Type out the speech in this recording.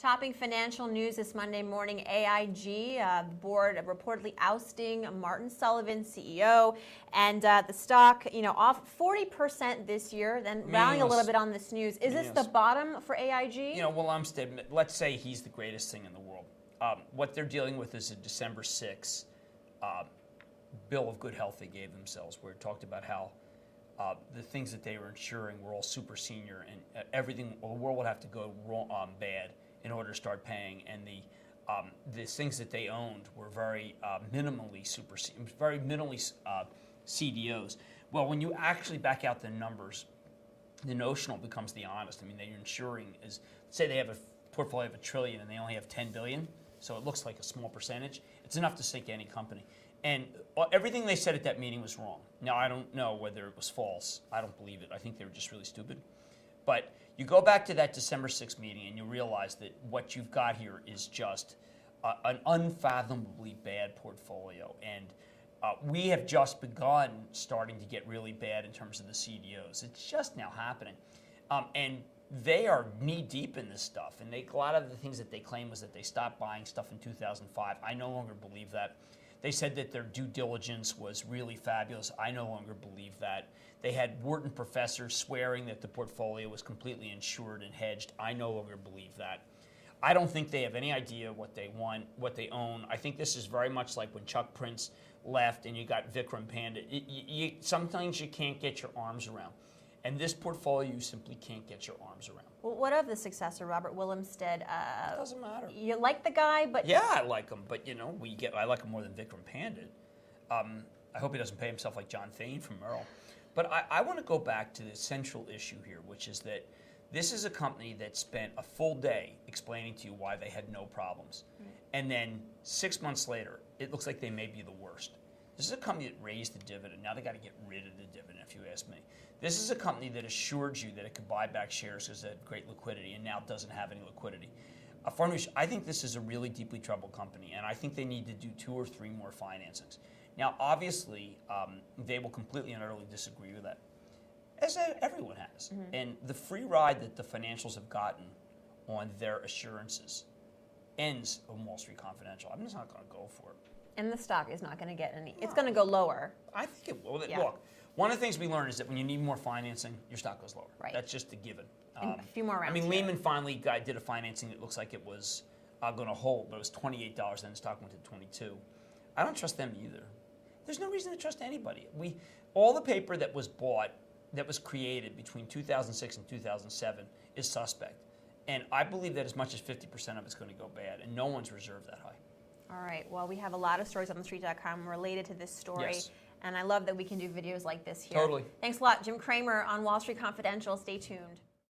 Topping financial news this Monday morning, AIG, the board reportedly ousting Martin Sullivan, CEO, and the stock, off 40% this year, then rallying a little bit on this news. Is this the bottom for AIG? Will Umstead, let's say he's the greatest thing in the world. What they're dealing with is a December 6th bill of good health they gave themselves, where it talked about how the things that they were insuring were all super senior, and everything, the world would have to go wrong, bad in order to start paying, and the things that they owned were very minimally CDOs. Well, when you actually back out the numbers, the notional becomes the honest. I mean, they're insuring is, say they have a portfolio of $1 trillion and they only have $10 billion, so it looks like a small percentage. It's enough to sink any company. And everything they said at that meeting was wrong. Now, I don't know whether it was false. I don't believe it. I think they were just really stupid. But you go back to that December 6th meeting and you realize that what you've got here is just an unfathomably bad portfolio. And we have just begun starting to get really bad in terms of the CDOs. It's just now happening. And they are knee-deep in this stuff. And a lot of the things that they claim was that they stopped buying stuff in 2005. I no longer believe that. They said that their due diligence was really fabulous. I no longer believe that. They had Wharton professors swearing that the portfolio was completely insured and hedged. I no longer believe that. I don't think they have any idea what they want, what they own. I think this is very much like when Chuck Prince left and you got Vikram Panda. Sometimes you can't get your arms around. And this portfolio, you simply can't get your arms around. Well, what of the successor, Robert Willemstad? It doesn't matter. You like the guy, but... Yeah, I like him, but I like him more than Vikram Panda. I hope he doesn't pay himself like John Thain from Merrill. But I want to go back to the central issue here, which is that this is a company that spent a full day explaining to you why they had no problems. Right. And then 6 months later, it looks like they may be the worst. This is a company that raised the dividend. Now they got to get rid of the dividend, if you ask me. This is a company that assured you that it could buy back shares because it had great liquidity, and now doesn't have any liquidity. Farnoosh, I think this is a really deeply troubled company, and I think they need to do 2 or 3 more financings. Now, obviously, they will completely and utterly disagree with that, as everyone has. Mm-hmm. And the free ride that the financials have gotten on their assurances ends on Wall Street Confidential. I'm just not going to go for it. And the stock is not going to get any. It's going to go lower. I think it will. Yeah. Look, one of the things we learned is that when you need more financing, your stock goes lower. Right. That's just a given. A few more rounds. Lehman finally did a financing that looks like it was going to hold, but it was $28, then the stock went to $22. I don't trust them either. There's no reason to trust anybody. All the paper that was bought, that was created between 2006 and 2007 is suspect. And I believe that as much as 50% of it's going to go bad, and no one's reserved that high. All right. Well, we have a lot of stories on thestreet.com related to this story. Yes. And I love that we can do videos like this here. Totally. Thanks a lot. Jim Cramer on Wall Street Confidential. Stay tuned.